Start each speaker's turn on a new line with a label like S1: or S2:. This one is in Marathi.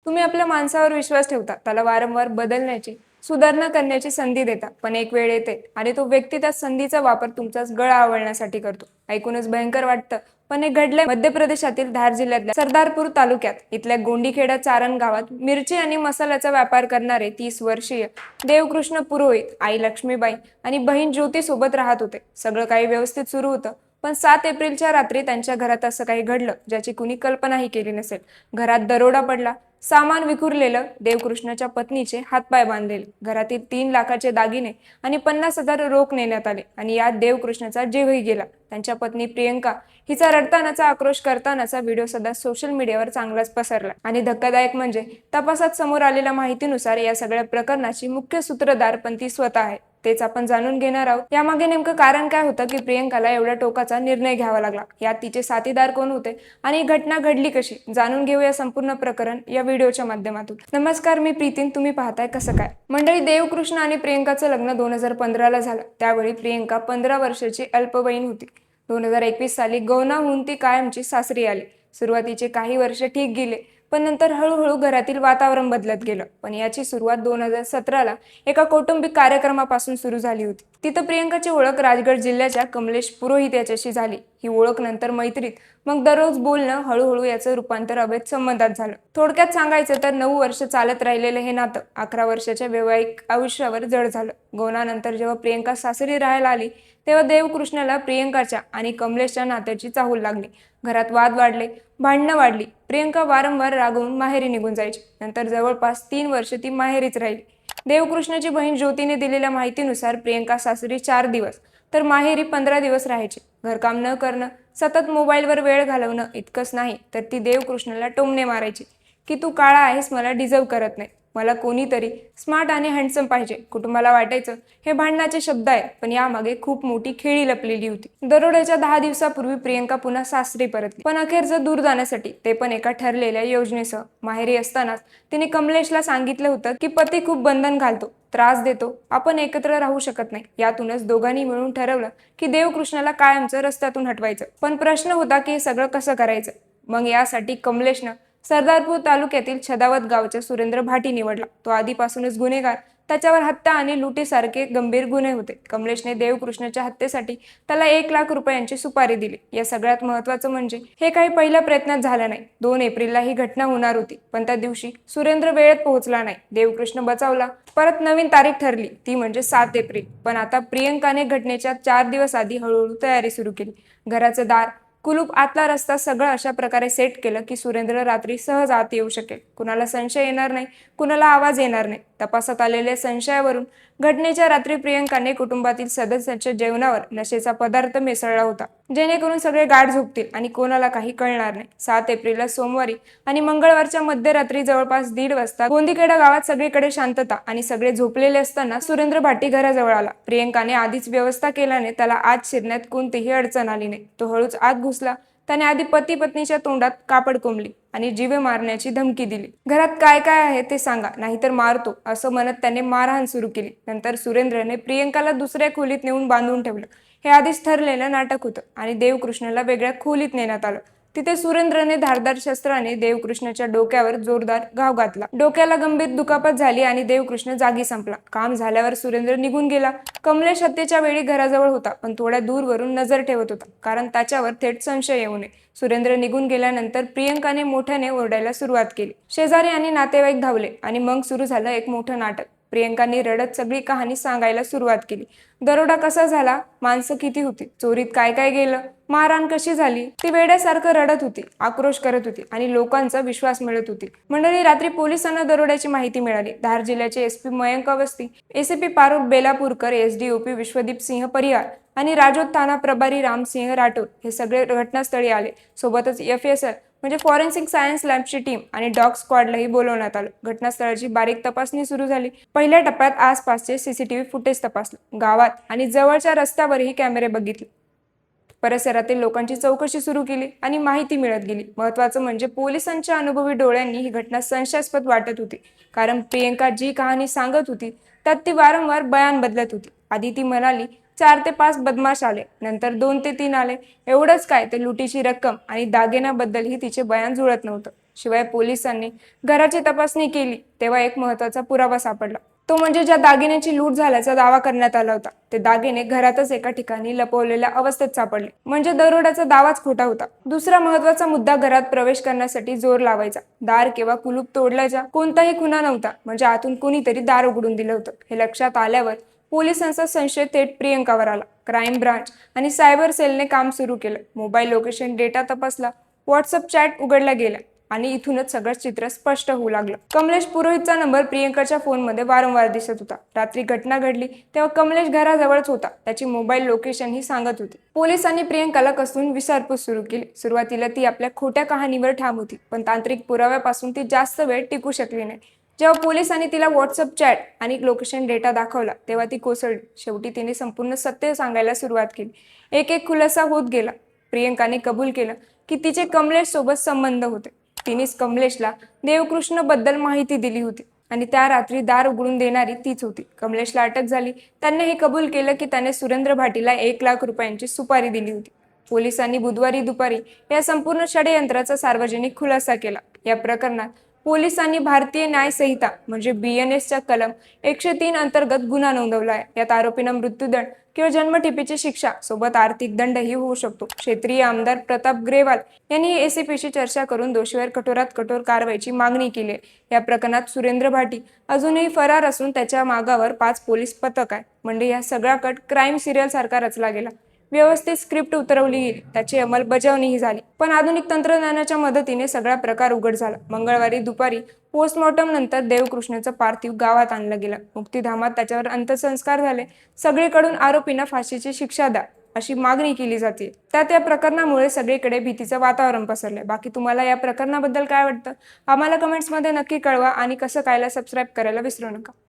S1: तुम्ही आपल्या माणसावर विश्वास ठेवता, त्याला वारंवार बदलण्याची, सुधारणा करण्याची संधी देता, पण एक वेळ येते आणि तो व्यक्ती त्या संधीचा वापर तुमचाच गळा आवळण्यासाठी करतो. ऐकूनच भयंकर वाटतं, पण हे घडले मध्य प्रदेशातील धार जिल्ह्यातल्या सरदारपूर तालुक्यात. इथल्या गोंडीखेडा चारण गावात मिरची आणि मसाल्याचा व्यापार करणारे 30 वर्षीय देवकृष्ण पुरोहित, आई लक्ष्मीबाई आणि बहीण ज्योती सोबत राहत होते. सगळं काही व्यवस्थित सुरू होतं, पण 7 एप्रिलच्या रात्री त्यांच्या घरात असं काही घडलं ज्याची कुणी कल्पनाही केली नसेल. घरात दरोडा पडला, सामान विखुरलेलं, देवकृष्णाच्या पत्नीचे हातपाय बांधलेले, घरातील 3 लाखाचे दागिने आणि 50,000 रोख नेण्यात आले आणि यात देवकृष्णाचा जीवही गेला. त्यांच्या पत्नी प्रियंका हिचा रडतानाचा, आक्रोश करतानाचा व्हिडिओ सध्या सोशल मीडियावर चांगलाच पसरला. आणि धक्कादायक म्हणजे तपासात समोर आलेल्या माहितीनुसार या सगळ्या प्रकरणाची मुख्य सूत्रधार पण ती स्वतः आहे. तेच आपण जाणून घेणार आहोत. यामागे नेमकं कारण काय होतं की प्रियंकाला एवढ्या टोकाचा निर्णय घ्यावा लागला, यात तिचे साथीदार कोण होते आणि घटना घडली कशी, जाणून घेऊया संपूर्ण प्रकरण या व्हिडिओच्या माध्यमातून. नमस्कार, मी प्रीतीन, तुम्ही पाहताय कसं काय. मंडळी, देवकृष्ण आणि प्रियंकाचं लग्न 2015ला झालं. त्यावेळी प्रियंका 15 वर्षाची अल्पवयीन होती. 2021 साली गौनाहून ती कायमची सासरी आली. सुरुवातीचे काही वर्ष ठीक गेले, पण नंतर हळूहळू घरातील वातावरण बदलत गेलं. पण याची सुरुवात 2017ला एका कौटुंबिक कार्यक्रमापासून सुरू झाली होती. तिथं प्रियंकाची ओळख राजगड जिल्ह्याच्या कमलेश पुरोहित याच्याशी झाली. ही ओळख नंतर मैत्रीत, मग दररोज बोलणं, हळूहळू याचं रूपांतर अवैध संबंधात झालं. थोडक्यात सांगायचं तर 9 वर्ष चालत राहिलेलं हे नातं 11 वर्षाच्या वैवाहिक आयुष्यावर जड झालं. गौनानंतर जेव्हा प्रियंका सासरी राहायला आली, तेव्हा देवकृष्णाला प्रियंकाच्या आणि कमलेशच्या नात्याची चाहूल लागली. घरात वाद वाढले, भांडणं वाढली. प्रियंका वारंवार रागवून माहेरी निघून जायची. नंतर जवळपास 3 वर्ष ती माहेरीच राहिली. देवकृष्णाची बहीण ज्योतीने दिलेल्या माहितीनुसार प्रियंका सासरी 4 दिवस तर माहेरी 15 दिवस राहायची. घरकाम न करणं, सतत मोबाईलवर वेळ घालवणं इतकंच नाही तर ती देवकृष्णाला टोमणे मारायची की तू काळा आहेस, मला डिझर्व करत नाही, मला कोणीतरी स्मार्ट आणि हँडसम पाहिजे. कुटुंबाला वाटायचं हे भांडणाचे शब्द आहेत, पण यामागे खूप मोठी खेळी लपलेली होती. दरोड्याच्या 10 दिवसापूर्वी प्रियंका पुन्हा सासरी परतली, पण अखेरचं दूर जाण्यासाठी, ते पण एका ठरलेल्या योजनेसह. माहेरी असतानाच तिने कमलेशला सांगितलं होतं की पती खूप बंधन घालतो, त्रास देतो, आपण एकत्र राहू शकत नाही. यातूनच दोघांनी मिळून ठरवलं की देवकृष्णाला कायमचं रस्त्यातून हटवायचं. पण प्रश्न होता की हे सगळं कसं करायचं. मग यासाठी कमलेशनं सरदारपूर तालुक्यातील छदावत गावच्या सुरेंद्र भाटी निवडला. तो आधीपासूनच गुन्हेगार, त्याच्यावर हत्या आणि लुटीसारखे गंभीर गुन्हे होते. कमलेशने देवकृष्णाच्या हत्येसाठी त्याला 1 लाख रुपयांची सुपारी दिली. या सगळ्यात महत्वाचं म्हणजे हे काही पहिल्या प्रयत्नात झालं नाही. 2 एप्रिलला ही घटना होणार होती, पण त्या दिवशी सुरेंद्र वेळेत पोहोचला नाही. देवकृष्ण बचावला. परत नवीन तारीख ठरली, ती म्हणजे 7 एप्रिल. पण आता प्रियंकाने घटनेच्या 4 दिवस आधी हळूहळू तयारी सुरू केली. घराचं दार, कुलूप, आतला रस्ता सगळं अशा प्रकारे सेट केलं की सुरेंद्र रात्री सहज आत येऊ शकेल. कुणाला संशय येणार नाही, कुणाला आवाज येणार नाही. तपासात आलेल्या संशयावरून घटनेच्या रात्री प्रियंकाने कुटुंबातील सदस्यांच्या जेवणावर नशेचा पदार्थ मिसळला होता, जेणेकरून सगळे गाढ झोपतील आणि कोणाला काही कळणार नाही. 7 एप्रिलला सोमवारी आणि मंगळवारच्या मध्यरात्री जवळपास 1:30 वाजता गोंदीखेडा गावात सगळीकडे शांतता आणि सगळे झोपलेले असताना सुरेंद्र भाटी घराजवळ आला. प्रियंकाने आधीच व्यवस्था केल्याने त्याला आत शिरण्यात कोणतीही अडचण आली नाही. तो हळूच आत घुसला. त्याने आधी पती पत्नीच्या तोंडात कापड कोंबली आणि जीवे मारण्याची धमकी दिली. घरात काय काय आहे ते सांगा, नाहीतर मारतो, असं म्हणत त्याने मारहाण सुरू केली. नंतर सुरेंद्रने प्रियंकाला दुसऱ्या खोलीत नेऊन बांधून ठेवलं. हे आधीच ठरलेलं नाटक होतं आणि देवकृष्णाला वेगळ्या खोलीत नेण्यात आलं. तिथे सुरेंद्रने धारदार शस्त्राने देवकृष्णाच्या डोक्यावर जोरदार घाव घातला. डोक्याला गंभीर दुखापत झाली आणि देवकृष्ण जागी संपला. काम झाल्यावर सुरेंद्र निघून गेला. कमलेश हत्येच्या वेळी घराजवळ होता, पण थोड्या दूरवरून नजर ठेवत होता, कारण त्याच्यावर थेट संशय येऊ नये. सुरेंद्र निघून गेल्यानंतर प्रियंकाने मोठ्याने ओरडायला सुरुवात केली. शेजारी आणि नातेवाईक धावले आणि मग सुरू झालं एक मोठं नाटक. प्रियंकाने रडत सगळी कहाणी सांगायला सुरुवात केली. दरोडा कसा झाला, माणसं किती होती, चोरीत काय काय गेलं, मारहाण कशी झाली. ती वेड्यासारखं रडत होती, आक्रोश करत होती आणि लोकांचा विश्वास मिळत होती. मंडळी, रात्री पोलिसांना दरोड्याची माहिती मिळाली. धार जिल्ह्याचे SP Mayank Awasthi, ACP Parul Belapurkar, SDOP Vishwadeep Singh Parihar आणि राजोद थाना प्रभारी रामसिंह राठोड हे सगळे घटनास्थळी आले. सोबतच FSL म्हणजे फॉरेन्सिक सायन्स लॅबची टीम आणि डॉग स्क्वॉडलाही बोलवण्यात आलं. घटनास्थळाची बारीक तपासणी सुरू झाली. पहिल्या टप्प्यात आसपासचे CCTV फुटेज तपासले. गावात आणि जवळच्या रस्त्यावरही कॅमेरे बघितले. परिसरातील लोकांची चौकशी सुरू केली आणि माहिती मिळत गेली. महत्त्वाचं म्हणजे पोलिसांच्या अनुभवी डोळ्यांनी ही घटना संशयास्पद वाटत होती, कारण प्रियंका जी कहाणी सांगत होती त्यात ती वारंवार बयान बदलत होती. आधी ती म्हणाली 4 ते 5 बदमाश आले, नंतर 2 ते 3 आले. एवढंच काय, ते लुटीची रक्कम आणि दागिन्याबद्दलही तिचे बयान जुळत नव्हतं. शिवाय पोलिसांनी घराची तपासणी केली तेव्हा एक महत्त्वाचा पुरावा सापडला, तो म्हणजे ज्या दागिन्याची लूट झाल्याचा दावा करण्यात आला होता ते दागिने घरातच एका ठिकाणी लपवलेल्या अवस्थेत सापडले. म्हणजे दरोड्याचा दावाच खोटा होता. दुसरा महत्त्वाचा मुद्दा, घरात प्रवेश करण्यासाठी जोर लावायचा, दार किंवा कुलूप तोडल्याचा कोणताही खुणा नव्हता. म्हणजे आतून कुणीतरी दार उघडून दिलं होतं. हे लक्षात आल्यावर पोलिसांचा संशय थेट प्रियंकावर आला. क्राईम ब्रांच आणि सायबर सेलने काम सुरू केलं. मोबाईल लोकेशन डेटा तपासला, व्हॉट्सअप चॅट उघडल्या गेल्या आणि इथूनच सगळं चित्र स्पष्ट होऊ लागलं. कमलेश पुरोहितचा नंबर प्रियंकाच्या फोनमध्ये वारंवार दिसत होता. रात्री घटना घडली तेव्हा कमलेश घराजवळच होता. त्याची मोबाईल लोकेशन ही सांगत होती. पोलिसांनी प्रियंकाला कसून विचारपूस सुरू केली. सुरुवातीला ती आपल्या खोट्या कहाणीवर ठाम होती, पण तांत्रिक पुराव्यापासून ती जास्त वेळ टिकू शकली नाही. जेव्हा पोलिसांनी तिला व्हॉट्सअप चॅट आणि लोकेशन डेटा दाखवला तेव्हा ती कोसळली. शेवटी तिने संपूर्ण सत्य सांगायला सुरुवात केली. एक एक खुलासा होत गेला. प्रियंकाने कबूल केलं की तिचे कमलेश सोबत संबंध होते. तिनेच कमलेशला देवकृष्ण बद्दल माहिती दिली होती आणि त्या रात्री दार उघडून देणारी तीच होती. कमलेशला अटक झाली. त्याने हे कबूल केलं की त्याने सुरेंद्र भाटीला 1,00,000 रुपयांची सुपारी दिली होती. पोलिसांनी बुधवारी दुपारी या संपूर्ण षडयंत्राचा सार्वजनिक खुलासा केला. या प्रकरणात पोलिसांनी भारतीय न्याय संहिता म्हणजे BNSच्या कलम 103 अंतर्गत गुन्हा नोंदवला आहे. यात आरोपींना मृत्यूदंड किंवा जन्मठेपेची शिक्षा सोबत आर्थिक दंडही होऊ शकतो. क्षेत्रीय आमदार प्रताप ग्रेवाल यांनी ACPशी चर्चा करून दोषीवर कठोरात कठोर कारवाईची मागणी केली आहे. या प्रकरणात सुरेंद्र भाटी अजूनही फरार असून त्याच्या मागावर 5 पोलीस पथक आहे. म्हणजे या सगळा कट क्राईम सिरियल सारखा रचला गेला. व्यवस्थित स्क्रिप्ट उतरवली गेली, त्याची अंमलबजावणीही झाली. पण आधुनिक तंत्रज्ञानाच्या मदतीने सगळा प्रकार उघड झाला. मंगळवारी दुपारी पोस्टमॉर्टम नंतर देवकृष्णचं पार्थिव गावात आणलं गेलं. मुक्तिधामात त्याच्यावर अंत्यसंस्कार झाले. सगळीकडून आरोपींना फाशीची शिक्षा द्या अशी मागणी केली जाते. त्यात या प्रकरणामुळे सगळीकडे भीतीचं वातावरण पसरलंय. बाकी तुम्हाला या प्रकरणाबद्दल काय वाटतं? आम्हाला कमेंट्समध्ये नक्की कळवा आणि कसं कायला सबस्क्राईब करायला विसरू नका.